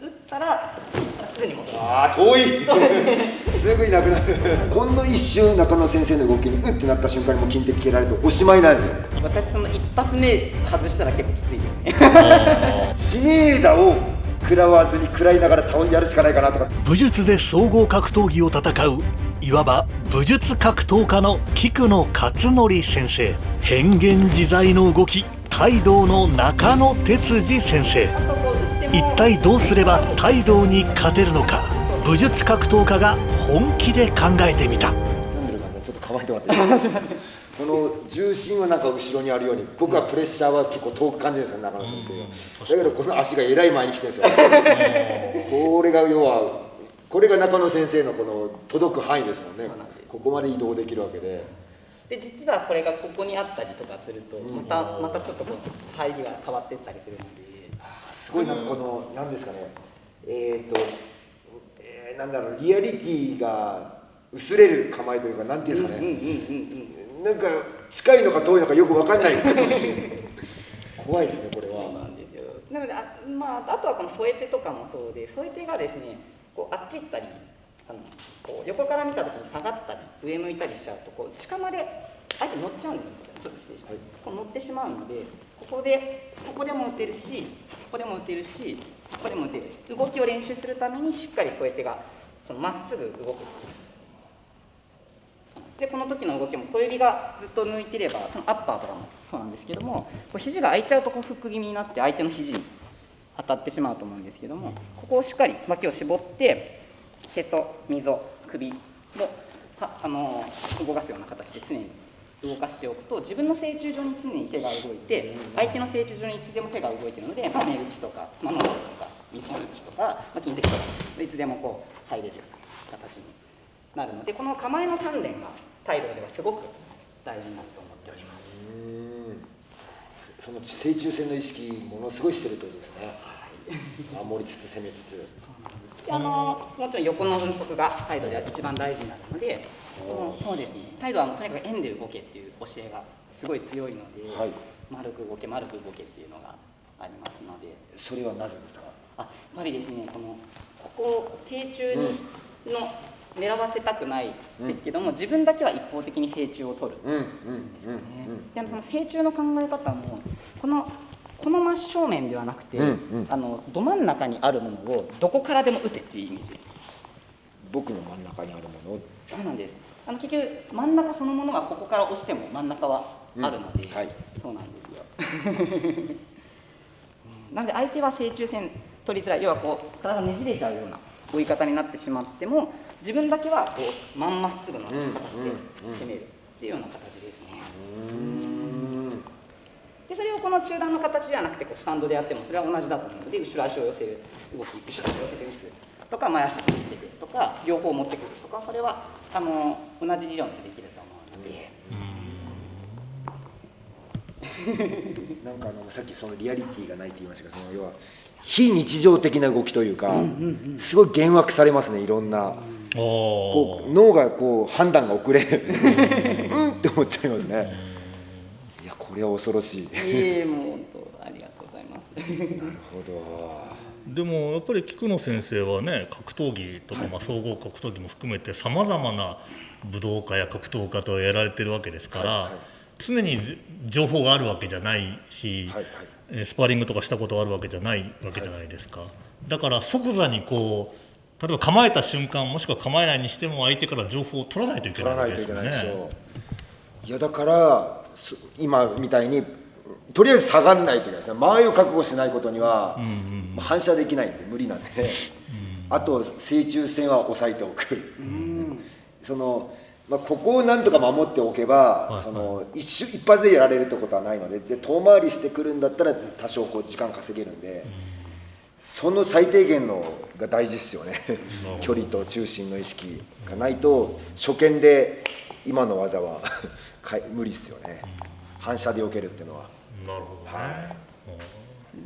打ったらすぐに戻る。遠いすぐいなくなるほんの一瞬中野先生の動きにうってなった瞬間にもう金的蹴られるとおしまいなんで、私その一発目外したら結構きついですね知名度を食らわずに食らいながらやるしかないかなとか。武術で総合格闘技を戦ういわば武術格闘家の菊野勝則先生、変幻自在の動き態道の中野哲司先生、一体どうすれば態道に勝てるのか、武術格闘家が本気で考えてみた。ちょっと構えてもらっていいですかこの重心はなんか後ろにあるように、僕はプレッシャーは結構遠く感じるんですよ中野先生が、だけどこの足がえらい前に来てるんですよこれが要はこれが中野先生のこの届く範囲ですもんね。ここまで移動できるわけで、実はこれがここにあったりとかするとまたちょっとこう入りが変わっていったりするので、すごいなんかこの何ですかね、なんだろう、リアリティが薄れる構えというか、なんていうんですかね、なんか近いのか遠いのかよく分かんない怖いですねこれは。そうなんですよ。なのであとはこの添え手とかもそうで、添え手がですねこうあっち行ったりこう横から見た時に下がったり上向いたりしちゃうとこう近まで相手乗っちゃうんですよ。ちょっと失礼します、こう乗ってしまうので、ここでも打てるし、ここでも打てるし、ここでも打てる、動きを練習するためにしっかり添え手がまっすぐ動く。でこの時の動きも小指がずっと抜いてれば、そのアッパーとかもそうなんですけども、こう肘が開いちゃうとこうフック気味になって相手の肘に当たってしまうと思うんですけども、ここをしっかり脇を絞ってへそ、溝、首を動かすような形で常に動かしておくと、自分の正中上に常に手が動いて、相手の正中上にいつでも手が動いているので、目打ちとかノーとか水の打ちとか、金的とかいつでもこう入れるような形になるので、この構えの鍛錬が態度ではすごく大事になると思っております。その正中線の意識ものすごいしてるってことですね。守りつつ攻めつつ。でもちろん横の分速が態度では一番大事になるので、そうですね、態度はとにかく円で動けっていう教えがすごい強いので、丸く動け丸く動けっていうのがありますので。それはなぜですか？やっぱりですね、ここ正中にの狙わせたくないですけども、自分だけは一方的に正中を取る。でその正中の考え方もこの真正面ではなくて、ど真ん中にあるものをどこからでも打てっていうイメージです。僕の真ん中にあるもの。そうなんです。結局真ん中そのものはここから押しても真ん中はあるので、そうなんですよなので相手は正中線取りづらい、要はこう体がねじれちゃうような追い方になってしまっても、自分だけはこうまっすぐの形で攻めるっていうような形ですね。でそれをこの中段の形ではなくてスタンドでやってもそれは同じだと思うので、後ろ足を寄せる動き、後ろ足を寄せて打つとか、前足をつけてとか、両方持ってくるとか、それは同じ理論でできると思うので。なんかさっきそのリアリティがないって言いましたけど、要は非日常的な動きというか、すごい幻惑されますね。いろんなこう脳がこう判断が遅れって思っちゃいますね。いやこれは恐ろしい。もう本当ありがとうございます。なるほど。でもやっぱり菊野先生はね、格闘技とか、総合格闘技も含めてさまざまな武道家や格闘家とやられてるわけですから、常に情報があるわけじゃないし、スパーリングとかしたことがあるわけじゃないわけじゃないですか。だから即座にこう例えば構えた瞬間、もしくは構えないにしても相手から情報を取らないといけないわけですよね。いやだから今みたいにとりあえず下がんないといけないですね。間合いを覚悟しないことには反射できないんで無理なんで、あと正中線は押さえておく。ここをなんとか守っておけば、一発でやられるってことはないので、遠回りしてくるんだったら多少こう時間稼げるんで、その最低限のが大事ですよね距離と中心の意識がないと初見で今の技は無理ですよね。反射で避けるっていうのは。なるほどね。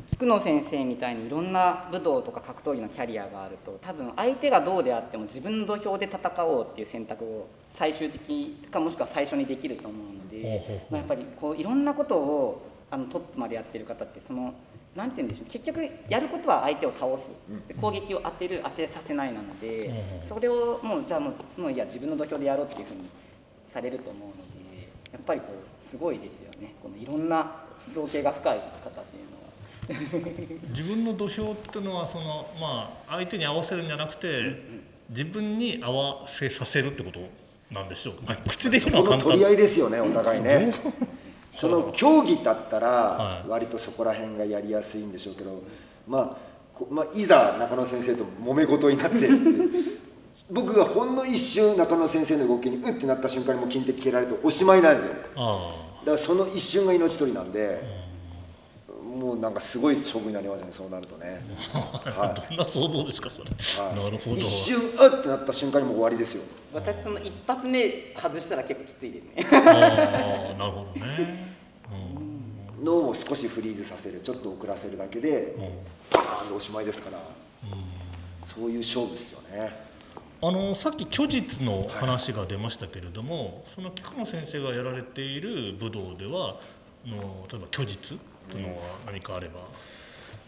菊野先生みたいにいろんな武道とか格闘技のキャリアがあると、多分相手がどうであっても自分の土俵で戦おうっていう選択を最終的かもしくは最初にできると思うので、やっぱりこういろんなことをトップまでやってる方ってそのなんて言うんでしょう、結局やることは相手を倒す、で攻撃を当てさせないなので、それをもうじゃあもういや自分の土俵でやろうっていうふうにされると思うので、やっぱりこうすごいですよね、このいろんな造形が深い方っていうのは。自分の土俵っていうのは相手に合わせるんじゃなくて、自分に合わせさせるってことなんでしょう。口で言うのは簡単。そこの取り合いですよね、お互いね。その競技だったら割とそこら辺がやりやすいんでしょうけど、いざ中野先生と揉め事になってって僕がほんの一瞬中野先生の動きにうってなった瞬間にもう金的蹴られておしまいなんだよね。だからその一瞬が命取りなんで、もうなんかすごい勝負になりますね、そうなるとね。どんな想像ですかそれ。なるほど。一瞬うってなった瞬間にもう終わりですよ。私その一発目外したら結構きついですね。なるほどね。脳を少しフリーズさせる、ちょっと遅らせるだけでバーンとおしまいですから、そういう勝負ですよね。さっき虚実の話が出ましたけれども、その菊野先生がやられている武道では例えば虚実というのは何かあれば。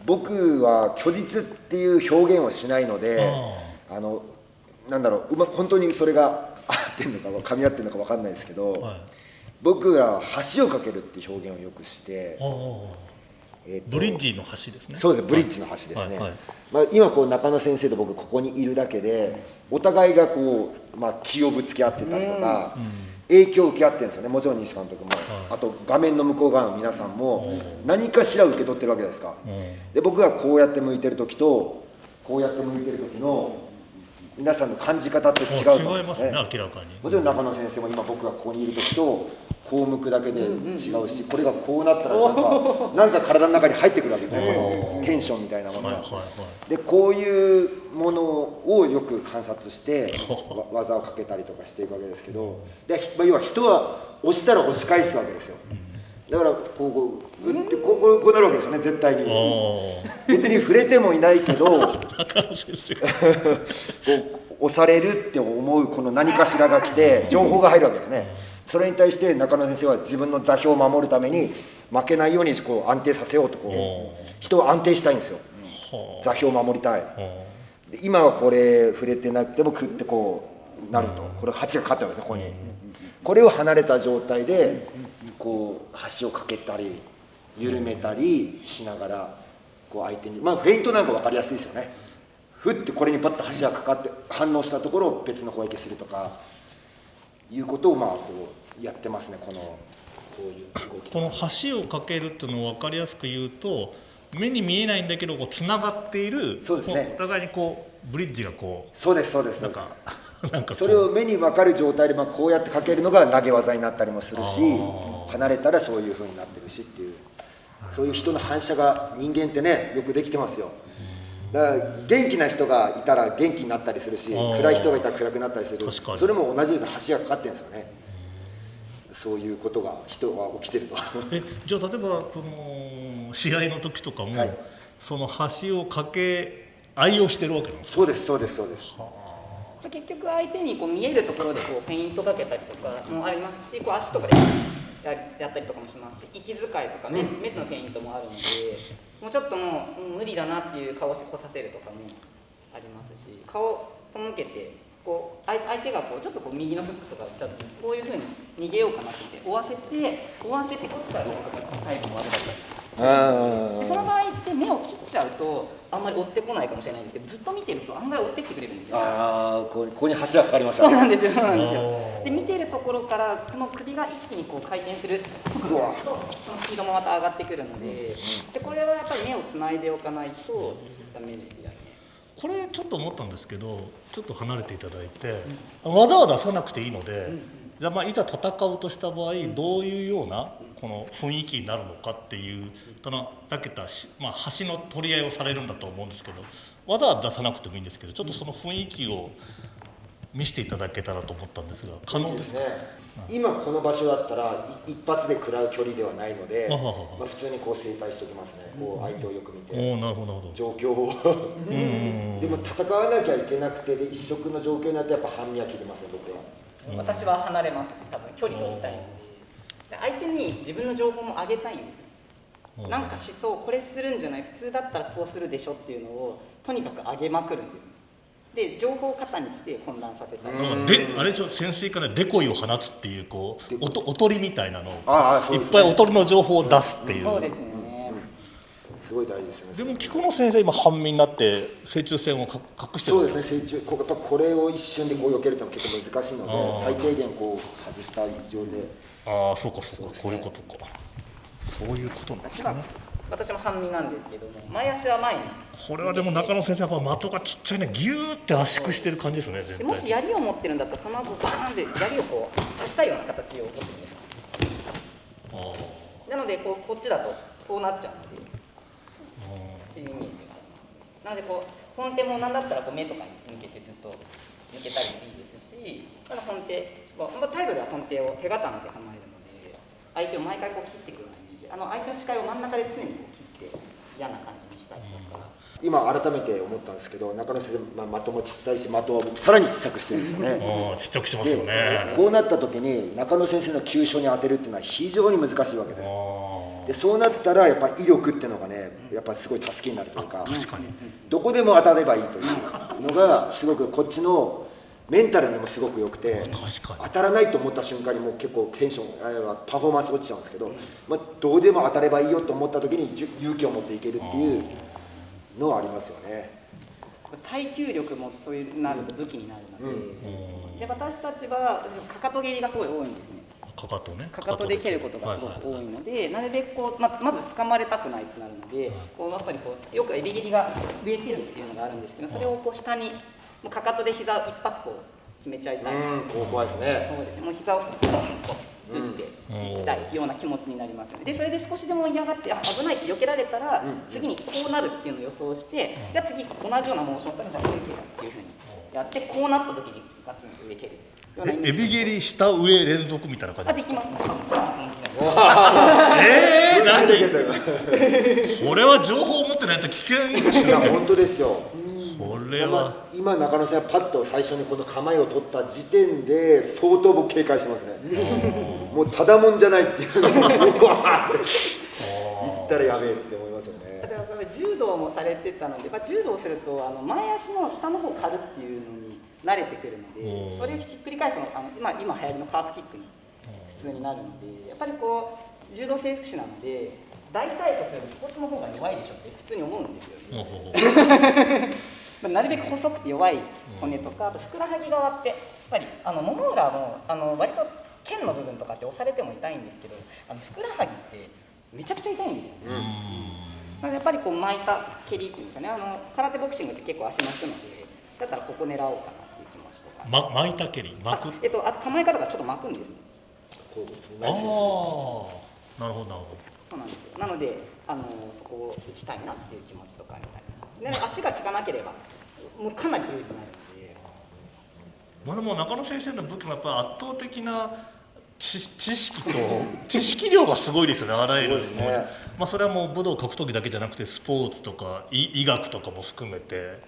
僕は虚実っていう表現をしないので、なんだろう、本当にそれが合ってんのか噛み合ってるのか分かんないですけど、僕らは橋を架けるっていう表現をよくして、ブリッジの橋ですね。そうです、ブリッジの橋ですね。今こう中野先生と僕ここにいるだけでお互いがこう、気をぶつけ合ってたりとか、影響を受け合ってるんですよね。もちろん西監督も、あと画面の向こう側の皆さんも何かしら受け取ってるわけですか。で僕がこうやって向いてる時とこうやって向いてる時の皆さんの感じ方って違うと思うんですね。違いますね、明らかに。もちろん中野先生も今僕がここにいる時とこう向くだけで違うし、これがこうなったらなんか体の中に入ってくるわけですね、このテンションみたいなものが。でこういうものをよく観察して技をかけたりとかしていくわけですけど、で要は人は押したら押し返すわけですよ。だからこうなるわけですよね、絶対に。別に触れてもいないけどこう押されるって思うこの何かしらが来て情報が入るわけですね。それに対して中野先生は自分の座標を守るために負けないようにこう安定させようと人は安定したいんですよ。座標を守りたい。で今はこれ触れてなくてもクッてこうなると、これ8が勝ったわけですね、ここに。これを離れた状態でこう橋を架けたり緩めたりしながらこう相手に、フェイントなんか分かりやすいですよね。ふってこれにパッと橋がかかって反応したところを別の攻撃するとかいうことをこうやってますね。こういう動き。この橋を架けるっていうのを分かりやすく言うと、目に見えないんだけどこうつながっている。そうですね。お互いにこうブリッジがこう。そうですそうです。なんかそれを目に分かる状態でこうやってかけるのが投げ技になったりもするし、離れたらそういう風になってるしっていう、そういう人の反射が人間ってねよくできてますよ。だから元気な人がいたら元気になったりするし、暗い人がいたら暗くなったりする。それも同じような橋がかかってるんですよね。そういうことが人は起きてると。じゃあ例えばその試合の時とかも、その橋を架け合いをしてるわけなんですか。そうですそうですそうです。結局相手にこう見えるところでこうフェイントかけたりとかもありますし、こう足とかでやったりとかもしますし、息遣いとか目のフェイントもあるので、もうちょっともう無理だなっていう顔してこさせるとかもありますし、顔を背けてこう相手がこうちょっとこう右のフックとか来た時にこういうふうに逃げようかなって言って追わせてこっちからとかタイプもあるだったり。でその場合って目を切っちゃうとあんまり追ってこないかもしれないんですけど、ずっと見てると案外追ってきてくれるんですよ。ここに橋がかかりましたね。そうなんですよ、そうなんですよ。で見てるところからこの首が一気にこう回転するとそのスピードもまた上がってくるので、これはやっぱり目をつないでおかないとダメですよね。これちょっと思ったんですけど、ちょっと離れていただいて、技は出さなくていいので、じゃあいざ戦うとした場合どういうようなこの雰囲気になるのかっていうだけた橋の取り合いをされるんだと思うんですけど、技は出さなくてもいいんですけど、ちょっとその雰囲気を見せていただけたらと思ったんですが、可能ですか。今この場所だったら一発で食らう距離ではないので、普通にこう正対しておきますね。こう相手をよく見てなるほど状況をでも戦わなきゃいけなくてで一色の状況になってやっぱ半身は切りますね、僕は。私は離れますね、多分距離取りたいので。相手に自分の情報も上げたいんですよ。なんか思想これするんじゃない、普通だったらこうするでしょっていうのをとにかく上げまくるんです。で情報を型にして混乱させたり、であれでしょ、潜水艦でデコイを放つっていうこうおとりみたいなのをいっそうですねぱいおとりの情報を出すっていう。そうですね、すごい大事ですよね。でも菊野先生今半身になって正中線を隠してるそうですね、成虫やっぱこれを一瞬でこう避けるってのは結構難しいので、最低限こう外した以上で。ああそうかそうか、こういうことか、そういうことなんですね。私も半身なんですけども、前足は前に。これはでも中野先生やっぱ的がちっちゃいね、ギューって圧縮してる感じですね全体。でもし槍を持ってるんだったらその後バーンで槍をこう刺したような形を起こすんです。なのでこっちだとこうなっちゃうので、そういうイメージがあります。なのでこう本手もなんだったらこう目とかに向けてずっと向けたりもいいですし、ただ本手態度では本手を手刀で構えるので、相手を毎回こう切っていくようなイメージ、相手の視界を真ん中で常にこう切って嫌な感じにしたりとか。今改めて思ったんですけど、中野先生、的も小さいし的はさらにちっちゃくしてるんですよね。ちっちゃくしますよね。でこうなった時に中野先生の急所に当てるっていうのは非常に難しいわけです。でそうなったらやっぱり威力っていうのがね、やっぱりすごい助けになるというか、確かにどこでも当たればいいというのがすごくこっちのメンタルにもすごく良くて、確かに当たらないと思った瞬間にもう結構テンションパフォーマンス落ちちゃうんですけど、どうでも当たればいいよと思った時に勇気を持っていけるっていうのはありますよね。耐久力もそういうなると武器になるので、で私たちはかかと蹴りがすごい多いんですね。かかとね、かかとで蹴ることがすごく多いので、なるべくこう、まず掴まれたくないとなるので、こうやっぱりこうよく襟蹴りが上蹴るっていうのがあるんですけど、それをこう下にもうかかとで膝を一発こう決めちゃいたい。こう怖いですね。そうですね、もう膝をこう打っていきたいような気持ちになりますので、それで少しでも嫌がって危ないって避けられたら、次にこうなるっていうのを予想して、じゃあ次同じようなモーションからじゃあ上蹴るっていうふうにやって、こうなった時にガツンと上蹴る。エビ蹴り下上連続みたいな感じできますね。なんでこれは情報を持ってないと危険ですよ。本当ですよ。これは今中野さんがパッと最初にこの構えを取った時点で相当僕警戒してますね。もうただもんじゃないっていうのを言ったらやべえって思いますよね。だから柔道もされてたので、柔道すると前足の下の方を刈るっていうのに慣れてくるので、それをひっくり返すの今流行りのカーフキックに普通になるので、やっぱりこう柔道整復師なので大腿骨より腓骨の方が弱いでしょって普通に思うんですよね。なるべく細くて弱い骨とか、あとふくらはぎ側ってやっぱりもも裏の割と腱の部分とかって押されても痛いんですけど、ふくらはぎってめちゃくちゃ痛いんですよ。やっぱりこう巻いた蹴りっていうかね、空手ボクシングって結構足巻くので、だったらここ狙おうかなっていう気持ちとか。巻いた蹴り巻く。あと構え方がちょっと巻くんですね。なるほどなるほど。そうなんですよ。なのでそこを打ちたいなっていう気持ちとかになります。で足が効かなければもうかなり有利になるので。でも中野先生の武器もやっぱり圧倒的な知識と知識量がすごいですよね。あらゆる、それはもう武道格闘技だけじゃなくてスポーツとか医学とかも含めて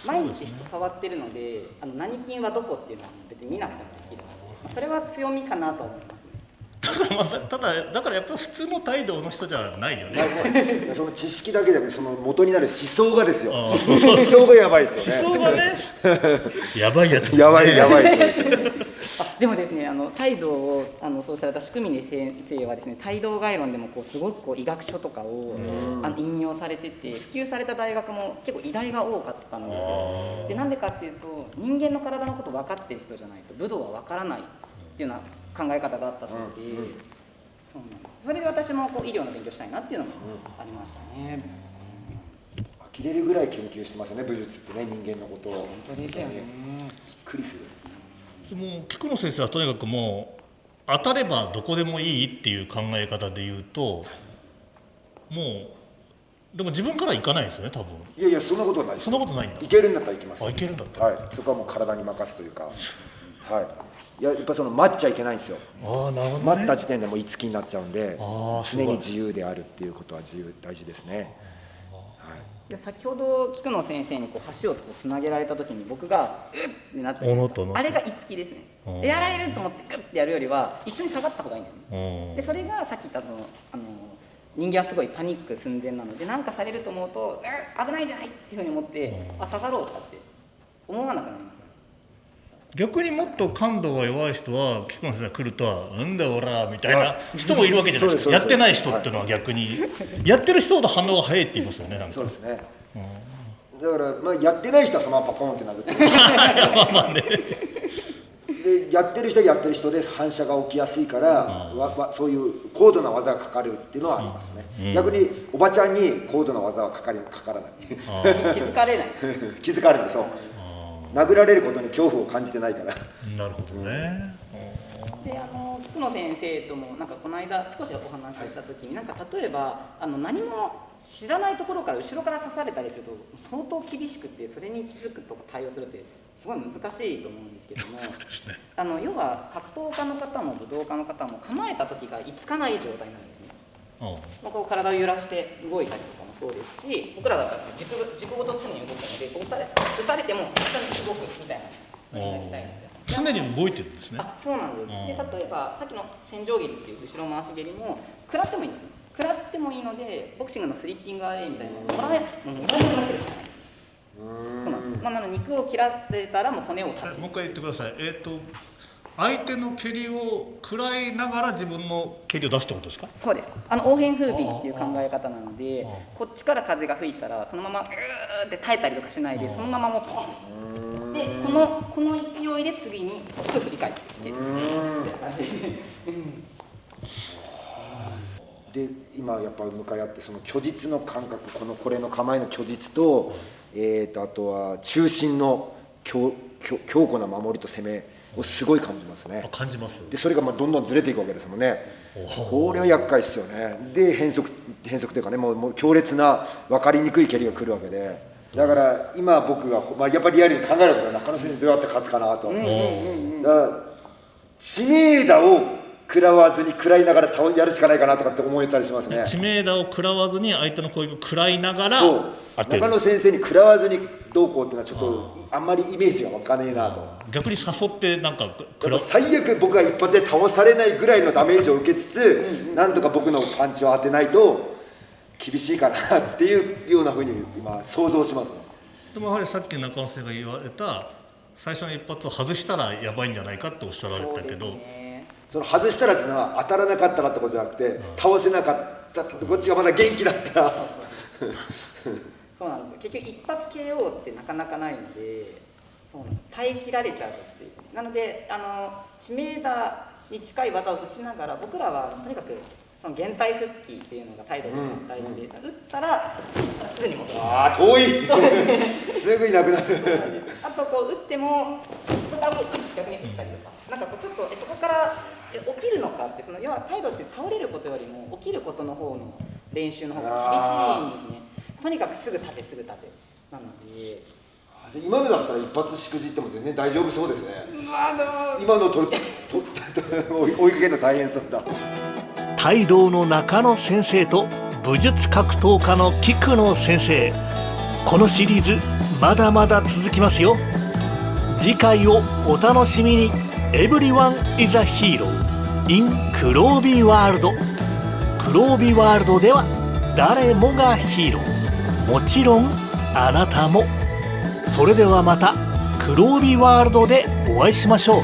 毎日人触ってるので、何筋はどこっていうのは別に見なくてもできるので、それは強みかなと思いますね。だからやっぱり普通の態度の人じゃないよね。その知識だけじゃなくてその元になる思想がですよ。思想がやばいですよね。思想がねやばいやつ、やばい人ですよ。でもですね、態度をそうされた宿峰先生はですね、態度概論でもすごく医学書とかを引用されてて、普及された大学も結構医大が多かったんですよ。でなんでかっていうと、人間の体のこと分かってる人じゃないと武道は分からないっていうような考え方があったそうで、そうなんです。それで私も医療の勉強したいなっていうのもありましたね。呆れるぐらい研究してますよね、武術ってね、人間のことを。本当ですよね。びっくりする。でも菊野先生はとにかくもう当たればどこでもいいっていう考え方で言うと、もうでも自分からは行かないですよね多分。いやそんなことはないです。そんなことないんだ。いけるんだったら行きます。いけるんだったら。はい、そこはもう体に任すというか。はい。やっぱ待っちゃいけないんですよ。なるほどね。待った時点でもういつきになっちゃうんで、常に自由であるっていうことは大事ですね。先ほど菊野先生に橋をつなげられた時に僕がうっってなったじゃないですか。あれがいつきですね。やられると思ってグッてやるよりは一緒に下がった方がいいんですね。でそれがさっき言った人間はすごいパニック寸前なので、何かされると思うと危ないんじゃないっていうふうに思って、刺さろうとかって思わなくなりますよね。逆にもっと感度が弱い人は菊野先生が来るとなんだオラみたいな人もいるわけじゃないですか。やってない人っていうのは逆に、やってる人ほど反応が早いって言いますよね。なんかそうですね、だからまあやってない人はそのままパコンってなるってまあねでやってる人はやってる人で反射が起きやすいから、そういう高度な技がかかるっていうのはありますよね、逆におばちゃんに高度な技はかからない気づかれない気づかれない。そう殴られることに恐怖を感じてないから。なるほどね。で菊野先生ともなんかこの間少しお話しした時に、なんか例えば何も知らないところから後ろから刺されたりすると相当厳しくて、それに気づくとか対応するってすごい難しいと思うんですけどもそうですね。要は格闘家の方も武道家の方も構えた時がいつかない状態なんですね。こう体を揺らして動いたりとかもそうですし、僕らだったら軸ごと常に動くので、こう打たれても下に動くみたいなのになりたいんですよ。常に動いてるんですね。そうなんです。で例えばさっきの戦場蹴りっていう後ろ回し蹴りも食らってもいいんですね。食らってもいいので、ボクシングのスリッピングアウェイみたいなもらえなくなってるじゃないですか。そうなんです。なので肉を切らせたらもう骨を断ち。もう一回言ってください。相手の蹴りを食らいながら自分の蹴りを出すってことですか？そうです。応変風鼻っていう考え方なので、こっちから風が吹いたらそのままって耐えたりとかしないで、そのままもうポンでこの勢いですぐ振り返って蹴るって感じで今やっぱ向かい合って、その虚実の感覚、これの構えの虚実と、あとは中心の強固な守りと攻めをすごい感じますね。感じます。でそれがどんどんずれていくわけですもんね。これは厄介ですよね。で変則というかね、もう強烈な分かりにくい蹴りが来るわけで、だから今僕が、やっぱりリアルに考えるわけですよ。中野先生どうやって勝つかなと。だから知名打を食らわずに食らいながらやるしかないかなとかって思えたりしますね。知名打を食らわずに相手の攻撃を食らいながら中野先生に食らわずにどうこうっていうのはちょっとあんまりイメージが湧かねえなと。逆に誘ってなんか最悪僕が一発で倒されないぐらいのダメージを受けつつ、なんとか僕のパンチを当てないと厳しいかなっていうようなふうに今想像しますね。でもやはりさっき中野先生が言われた最初の一発を外したらやばいんじゃないかっておっしゃられたけど、その外したらっていうのは当たらなかったらってことじゃなくて、倒せなかったこっちがまだ元気だったらそうなんですよ。結局一発 KO ってなかなかないので、耐え切られちゃうときつい。なので知名打に近い技を打ちながら、僕らはとにかくその減態復帰っていうのが態度が大事で、打ったらすぐに戻る。遠いすぐいなくなるあと打ってもそこから逆に打ったりとか、なんかちょっとそこから起きるのかって、要は態度って倒れることよりも起きることの方の練習の方が厳しいんですね。とにかくすぐ立てなので、今のだったら一発しくじっても全然大丈夫そうですね。今の追いかけるの大変そうだ。帯同の中野先生と武術格闘家の菊野先生、このシリーズまだまだ続きますよ。次回をお楽しみに。 Everyone is a hero in 黒帯ワールド。黒帯ワールドでは誰もがヒーロー、もちろんあなたも。それではまた黒帯ワールドでお会いしましょう。